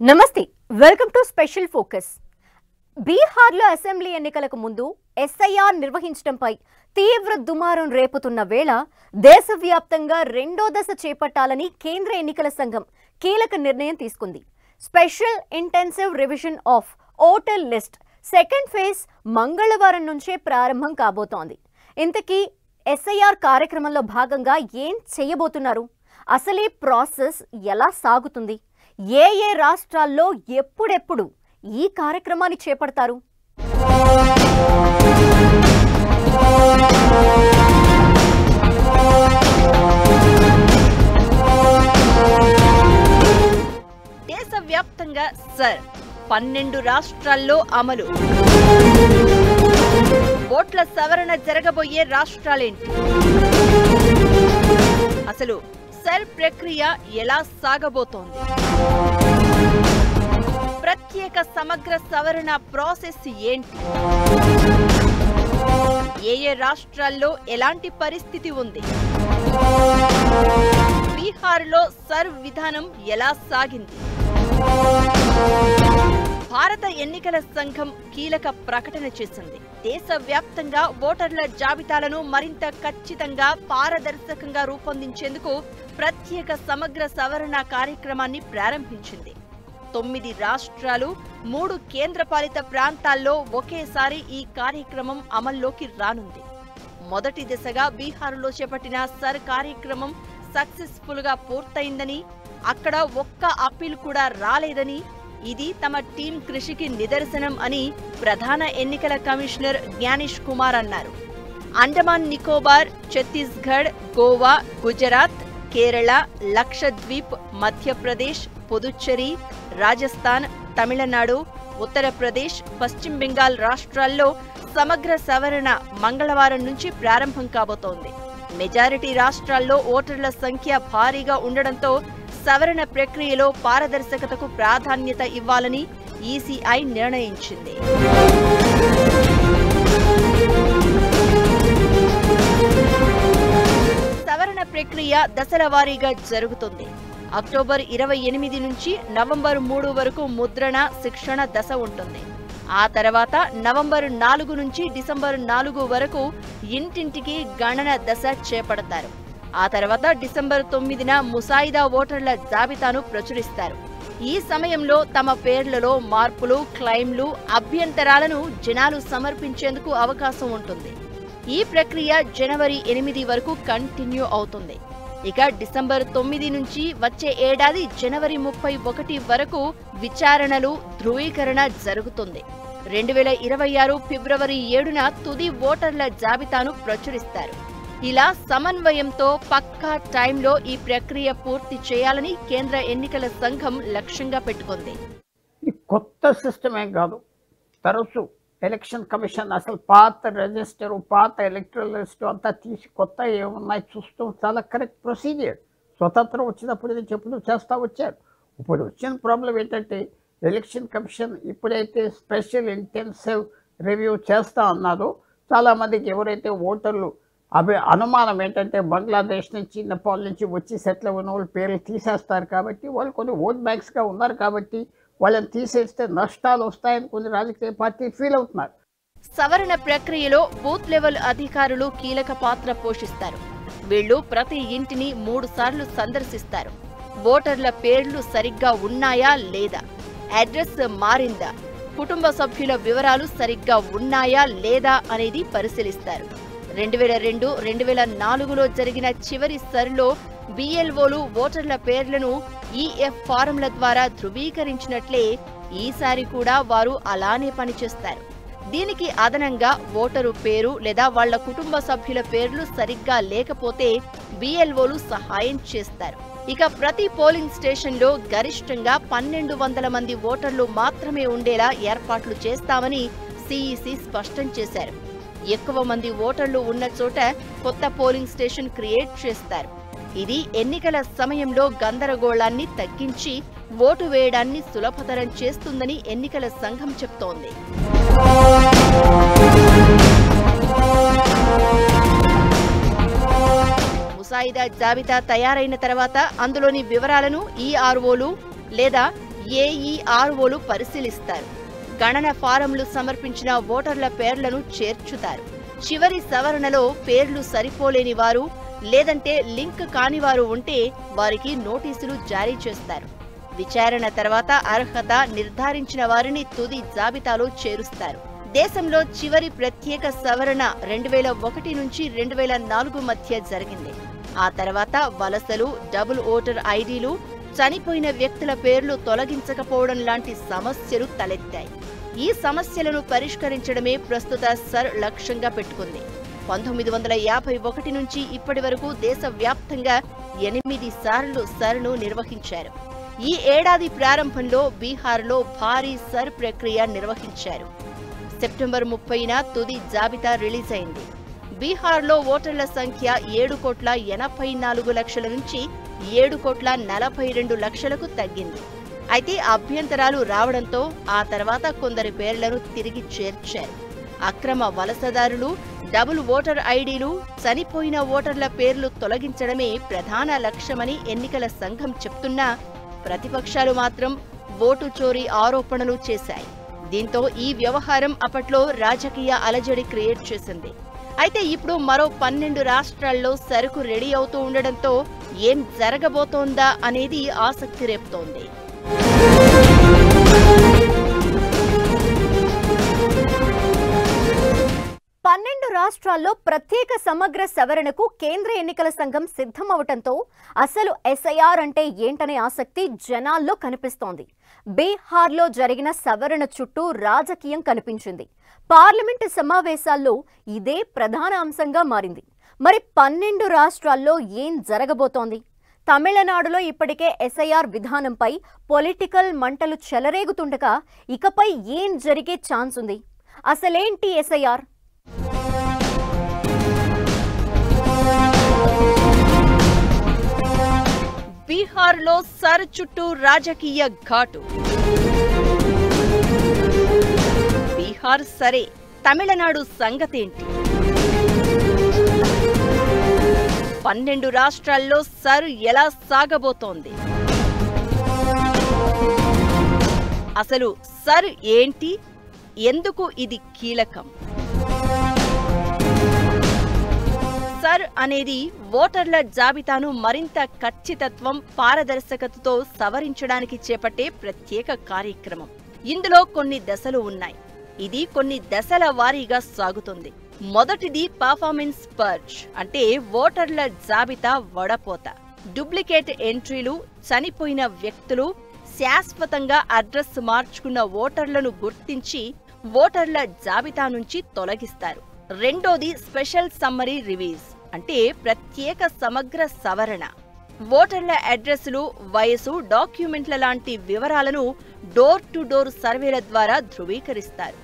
నమస్తే welcome to special focus. బీహార్లో assembly ఎన్నికలకు ముందు ఎస్ఐఆర్ నిర్వహించడంపై తీవ్ర దుమారం రేపుతున్న వేళ దేశవ్యాప్తంగా రెండో దశ చేపట్టాలని కేంద్ర ఎన్నికల సంఘం కీలక నిర్ణయం తీసుకుంది. Special intensive revision of voter list second phase మంగళవారం నుంచే ప్రారంభం కాబోతోంది. ఇంతకీ ఎస్ఐఆర్ కార్యక్రమంలో భాగంగా ఏం చేయబోతున్నారు? అసలే ప్రాసెస్ ఎలా సాగుతుంది? ఏ రాష్ట్రాల్లో ఎప్పుడెప్పుడు ఈ కార్యక్రమాన్ని చేపడతారు? దేశవ్యాప్తంగా 12 రాష్ట్రాల్లో అమలు. ఓట్ల సవరణ జరగబోయే రాష్ట్రాలేంటి? అసలు ప్రక్రియ ఎలా సాగబోతోంది? ప్రత్యేక సమగ్ర సవరణ ప్రాసెస్ ఏంటి? ఏ రాష్ట్రాల్లో ఎలాంటి పరిస్థితి ఉంది? బీహార్లో విధానం ఎలా సాగింది? భారత ఎన్నికల సంఘం కీలక ప్రకటన చేసింది. దేశవ్యాప్తంగా ఓటర్ల జాబితాలను మరింత ఖచ్చితంగా పారదర్శకంగా రూపొందించేందుకు ప్రత్యేక సమగ్ర సవరణ కార్యక్రమాన్ని ప్రారంభించింది. 9 రాష్ట్రాలు 3 కేంద్రపాలిత ప్రాంతాల్లో ఒకేసారి ఈ కార్యక్రమం అమల్లోకి రానుంది. మొదటి దశగా బీహార్లో చేపట్టిన కార్యక్రమం సక్సెస్ఫుల్ గా పూర్తయిందని, అక్కడ ఒక్క అప్పీల్ కూడా రాలేదని, ఇది తమ టీం కృషికి నిదర్శనం అని ప్రధాన ఎన్నికల కమిషనర్ జ్ఞానేష్ కుమార్ అన్నారు. అండమాన్ నికోబార్, ఛత్తీస్గఢ్, గోవా, గుజరాత్, కేరళ, లక్షద్వీప్, మధ్యప్రదేశ్, పుదుచ్చేరి, రాజస్థాన్, తమిళనాడు, ఉత్తరప్రదేశ్, పశ్చిమ బెంగాల్ రాష్ట్రాల్లో సమగ్ర సవరణ మంగళవారం నుంచి ప్రారంభం కాబోతోంది. మెజారిటీ రాష్ట్రాల్లో ఓటర్ల సంఖ్య భారీగా ఉండడంతో సవరణ ప్రక్రియలో పారదర్శకతకు ప్రాధాన్యత ఇవ్వాలని ఈసీఐ నిర్ణయించింది. సవరణ ప్రక్రియ దశల వారీగా జరుగుతుంది. అక్టోబర్ 28 నుంచి నవంబర్ 3 వరకు ముద్రణ, శిక్షణ దశ ఉంటుంది. ఆ తర్వాత నవంబర్ 4 నుంచి డిసెంబర్ 4 వరకు ఇంటింటికి గణన దశ చేపడతారు. ఆ తర్వాత డిసెంబర్ 9న ముసాయిదా ఓటర్ల జాబితాను ప్రచురిస్తారు. ఈ సమయంలో తమ పేర్లలో మార్పులు, క్లెయిమ్లు, అభ్యంతరాలను జనాలు సమర్పించేందుకు అవకాశం ఉంటుంది. ఈ ప్రక్రియ జనవరి 8 వరకు కంటిన్యూ అవుతుంది. ఇక డిసెంబర్ 9 నుంచి వచ్చే ఏడాది జనవరి 31 వరకు విచారణలు, ధృవీకరణ జరుగుతుంది. 2026 ఫిబ్రవరి 7న తుది ఓటర్ల జాబితాను ప్రచురిస్తారు. ఇలా సమన్వయంతో పక్కా టైంలో ఈ ప్రక్రియ పూర్తి చేయాలని కేంద్ర ఎన్నికల సంఘం లక్ష్యంగా పెట్టుకుంది. కొత్త సిస్టమే కాదు, తరచు ఎలక్షన్ కమిషన్ అసలు పాత రిజిస్టర్, పాత ఎలక్టరల్ లిస్ట్ అంతా తీసి కొత్త ఏమున్నాయి చూస్తూ చాలా కరెక్ట్ ప్రొసీజర్. స్వతంత్రం వచ్చినప్పుడు ఇది చెప్పుడు చేస్తూ వచ్చారు. ఇప్పుడు వచ్చిన ప్రాబ్లం ఏంటంటే ఎలక్షన్ కమిషన్ ఇప్పుడైతే స్పెషల్ ఇంటెన్సివ్ రివ్యూ చేస్తూ అన్నారో చాలామందికి ఎవరైతే ఓటర్లు అనుమానం ఏంటంటే బంగ్లాదేశ్ నుంచి, నేపాల్ నుంచి వచ్చి సెటిల్ అయిన వాళ్ళు పేర్లు తీసేస్తారు కాబట్టి, వాళ్ళు కొన్ని ఓట్ బ్యాంక్స్గా ఉన్నారు కాబట్టి వాళ్ళని తీసేస్తే నష్టాలు వస్తాయని కొన్ని రాజకీయ పార్టీలు ఫీల్ అవుతున్నారు. సవరణ ప్రక్రియలో బూత్ లెవెల్ అధికారులు కీలక పాత్ర పోషిస్తారు. వీళ్లు ప్రతి ఇంటిని 3 సార్లు సందర్శిస్తారు. ఓటర్ల పేర్లు సరిగ్గా ఉన్నాయా లేదా, అడ్రస్ మారిందా, కుటుంబ సభ్యుల వివరాలు సరిగ్గా ఉన్నాయా లేదా అనేది పరిశీలిస్తారు. 2002, 2004లో జరిగిన చివరి సరిలో బిఎల్ఓలు ఓటర్ల పేర్లను ఈఎఫ్ ఫారంల ద్వారా ధృవీకరించినట్లే ఈసారి కూడా వారు అలానే పనిచేస్తారు. దీనికి అదనంగా ఓటరు పేరు లేదా వాళ్ల కుటుంబ సభ్యుల పేర్లు సరిగ్గా లేకపోతే బిఎల్ఓలు సహాయం చేస్తారు. ఇక ప్రతి పోలింగ్ స్టేషన్లో గరిష్టంగా 1200 మంది ఓటర్లు మాత్రమే ఉండేలా ఏర్పాట్లు చేస్తామని సిఈసి స్పష్టం చేశారు. ఎక్కువ మంది ఓటర్లు ఉన్న చోట కొత్త పోలింగ్ స్టేషన్ క్రియేట్ చేస్తారు. ఇది ఎన్నికల సమయంలో గందరగోళాన్ని తగ్గించి ఓటు వేయడాన్ని సులభతరం చేస్తుందని ఎన్నికల సంఘం చెప్తోంది. ముసాయిదా జాబితా తయారైన తర్వాత అందులోని వివరాలను ఈఆర్ఓలు లేదా ఏఈఆర్ఓలు పరిశీలిస్తారు. గణన ఫారంలు సమర్పించిన ఓటర్ల పేర్లను చేర్చుతారు. చివరి సవరణలో పేర్లు సరిపోలేని వారు లేదంటే లింక్ కానివారు ఉంటే వారికి నోటీసులు జారీ చేస్తారు. విచారణ తర్వాత అర్హత నిర్ధారించిన వారిని తుది జాబితాలో చేరుస్తారు. దేశంలో చివరి ప్రత్యేక సవరణ 2001 నుంచి 2004 మధ్య జరిగింది. ఆ తర్వాత వలసలు, డబుల్ ఓటర్ ఐడీలు, చనిపోయిన వ్యక్తుల పేర్లు తొలగించకపోవడం లాంటి సమస్యలు తలెత్తాయి. ఈ సమస్యలను పరిష్కరించడమే ప్రస్తుత సర్ లక్ష్యంగా పెట్టుకుంది. 1951 నుంచి ఇప్పటి వరకు దేశవ్యాప్తంగా 8 సార్లు సర్ను నిర్వహించారు. ఈ ఏడాది ప్రారంభంలో బీహార్లో భారీ సర్ ప్రక్రియ నిర్వహించారు. సెప్టెంబర్ 30న తుది జాబితా రిలీజ్ అయింది. బీహార్లో ఓటర్ల సంఖ్య 7,84,00,000 నుంచి 7,42,00,000కు తగ్గింది. అయితే అభ్యంతరాలు రావడంతో ఆ తర్వాత కొందరి పేర్లను తిరిగి చేర్చారు. అక్రమ వలసదారులు, డబుల్ ఓటర్ ఐడీలు, చనిపోయిన ఓటర్ల పేర్లు తొలగించడమే ప్రధాన లక్ష్యమని ఎన్నికల సంఘం చెప్తున్నా ప్రతిపక్షాలు మాత్రం ఓటు చోరీ ఆరోపణలు చేశాయి. దీంతో ఈ వ్యవహారం అప్పట్లో రాజకీయ అలజడి క్రియేట్ చేసింది. అయితే ఇప్పుడు మరో 12 రాష్ట్రాల్లో సరుకు రెడీ అవుతూ ఉండడంతో ఏం జరగబోతోందా అనేది ఆసక్తి రేపుతోంది. 12 రాష్ట్రాల్లో ప్రత్యేక సమగ్ర సవరణకు కేంద్ర ఎన్నికల సంఘం సిద్ధమవటంతో అసలు ఎస్ఐఆర్ అంటే ఏంటనే ఆసక్తి జనాల్లో కనిపిస్తోంది. బీహార్లో జరిగిన సవరణ చుట్టూ రాజకీయం కనిపించింది. పార్లమెంటు సమావేశాల్లో ఇదే ప్రధాన అంశంగా మారింది. మరి 12 రాష్ట్రాల్లో ఏం జరగబోతోంది? తమిళనాడులో ఇప్పటికే ఎస్ఐఆర్ విధానంపై పొలిటికల్ మంటలు చెలరేగుతుండగా ఇకపై ఏం జరిగే ఛాన్స్ ఉంది? అసలేంటి ఎస్ఐఆర్? బీహార్లో సర్ చుట్టూ రాజకీయ ఘాటు. బీహార్ సరే, తమిళనాడు సంగతేంటి? 12 రాష్ట్రాల్లో సర్ ఎలా సాగబోతోంది? అసలు సర్ ఏంటి? ఎందుకు ఇది కీలకం? సర్ అనేది ఓటర్ల జాబితాను మరింత ఖచ్చితత్వం, పారదర్శకతతో సవరించడానికి చేపట్టే ప్రత్యేక కార్యక్రమం. ఇందులో కొన్ని దశలు ఉన్నాయి. ఇది కొన్ని దశల వారీగా సాగుతుంది. మొదటిది పర్ఫార్మెన్స్ పర్చ్, అంటే ఓటర్ల జాబితా వడపోత. డూప్లికేట్ ఎంట్రీలు, చనిపోయిన వ్యక్తులు, శాశ్వతంగా అడ్రస్ మార్చుకున్న ఓటర్లను గుర్తించి ఓటర్ల జాబితా నుంచి తొలగిస్తారు. రెండోది స్పెషల్ సమ్మరీ రివీజ్, అంటే ప్రత్యేక సమగ్ర సవరణ. ఓటర్ల అడ్రస్లు, వయసు, డాక్యుమెంట్ల లాంటి వివరాలను డోర్ టు డోర్ సర్వేల ద్వారా ధృవీకరిస్తారు.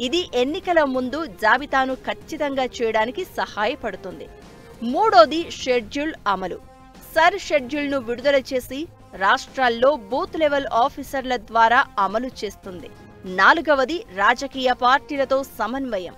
ఇది ఎన్నికల ముందు జాబితాను ఖచ్చితంగా చేయడానికి సహాయపడుతుంది. మూడోది షెడ్యూల్ అమలు. సర్ షెడ్యూల్ను విడుదల చేసి రాష్ట్రాల్లో బూత్ లెవెల్ ఆఫీసర్ల ద్వారా అమలు చేస్తుంది. నాలుగవది రాజకీయ పార్టీలతో సమన్వయం.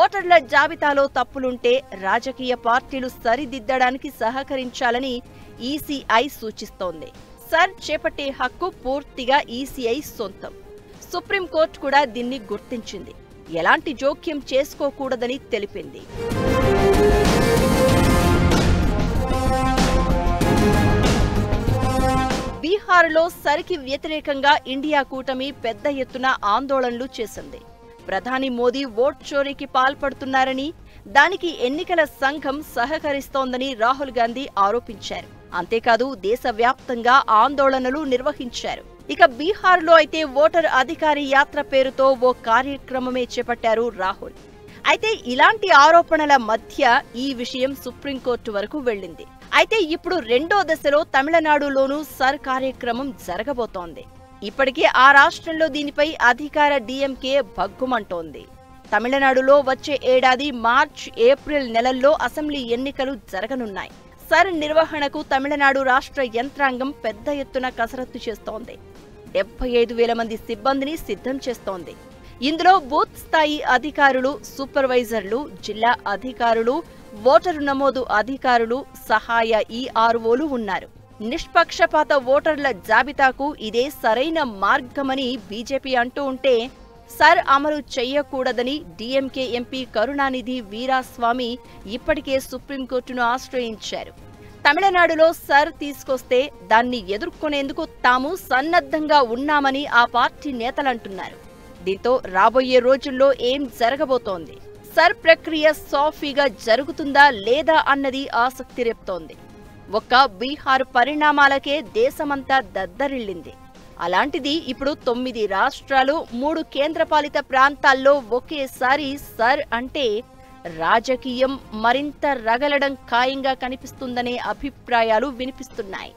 ఓటర్ల జాబితాలో తప్పులుంటే రాజకీయ పార్టీలు సరిదిద్దడానికి సహకరించాలని ఈసీఐ సూచిస్తోంది. సర్ చేపట్టే హక్కు పూర్తిగా ఈసీఐ సొంతం. సుప్రీంకోర్టు కూడా దీన్ని గుర్తించింది. ఎలాంటి జోక్యం చేసుకోకూడదని తెలిపింది. బీహార్లో సర్కి వ్యతిరేకంగా ఇండియా కూటమి పెద్ద ఎత్తున ఆందోళనలు చేసింది. ప్రధాని మోదీ ఓట్ చోరీకి పాల్పడుతున్నారని, దానికి ఎన్నికల సంఘం సహకరిస్తోందని రాహుల్ గాంధీ ఆరోపించారు. అంతేకాదు దేశవ్యాప్తంగా ఆందోళనలు నిర్వహించారు. ఇక బీహార్లో అయితే ఓటర్ అధికారి యాత్ర పేరుతో ఓ కార్యక్రమమే చేపట్టారు రాహుల్. అయితే ఇలాంటి ఆరోపణల మధ్య ఈ విషయం సుప్రీంకోర్టు వరకు వెళ్ళింది. అయితే ఇప్పుడు రెండో దశలో తమిళనాడులోనూ సర్ కార్యక్రమం జరగబోతోంది. ఇప్పటికే ఆ రాష్ట్రంలో దీనిపై అధికార డీఎంకే భగ్గుమంటోంది. తమిళనాడులో వచ్చే ఏడాది మార్చ్, ఏప్రిల్ నెలల్లో అసెంబ్లీ ఎన్నికలు జరగనున్నాయి. సర్ నిర్వహణకు తమిళనాడు రాష్ట్ర యంత్రాంగం పెద్ద ఎత్తున కసరత్తు చేస్తోంది. 75,000 మంది సిబ్బందిని సిద్ధం చేస్తోంది. ఇందులో బూత్ స్థాయి అధికారులు, సూపర్వైజర్లు, జిల్లా అధికారులు, ఓటరు నమోదు అధికారులు, సహాయ ఈఆర్ఓలు ఉన్నారు. నిష్పక్షపాత ఓటర్ల జాబితాకు ఇదే సరైన మార్గమని బీజేపీ అంటూ ఉంటే, సర్ అమలు చెయ్యకూడదని డీఎంకే ఎంపీ కరుణానిధి వీరాస్వామి ఇప్పటికే సుప్రీంకోర్టును ఆశ్రయించారు. తమిళనాడులో సర్ తీసుకొస్తే దాన్ని ఎదుర్కొనేందుకు తాము సన్నద్ధంగా ఉన్నామని ఆ పార్టీ నేతలంటున్నారు. దీంతో రాబోయే రోజుల్లో ఏం జరగబోతోంది, సర్ ప్రక్రియ సాఫీగా జరుగుతుందా లేదా అన్నది ఆసక్తి రేపుతోంది. ఒక్క బీహార్ పరిణామాలకే దేశమంతా దద్దరిల్లింది. అలాంటిది ఇప్పుడు 9 రాష్ట్రాలు 3 కేంద్రపాలిత ప్రాంతాల్లో ఒకేసారి సర్ అంటే రాజకీయం మరింత రగలడం ఖాయంగా కనిపిస్తుందనే అభిప్రాయాలు వినిపిస్తున్నాయి.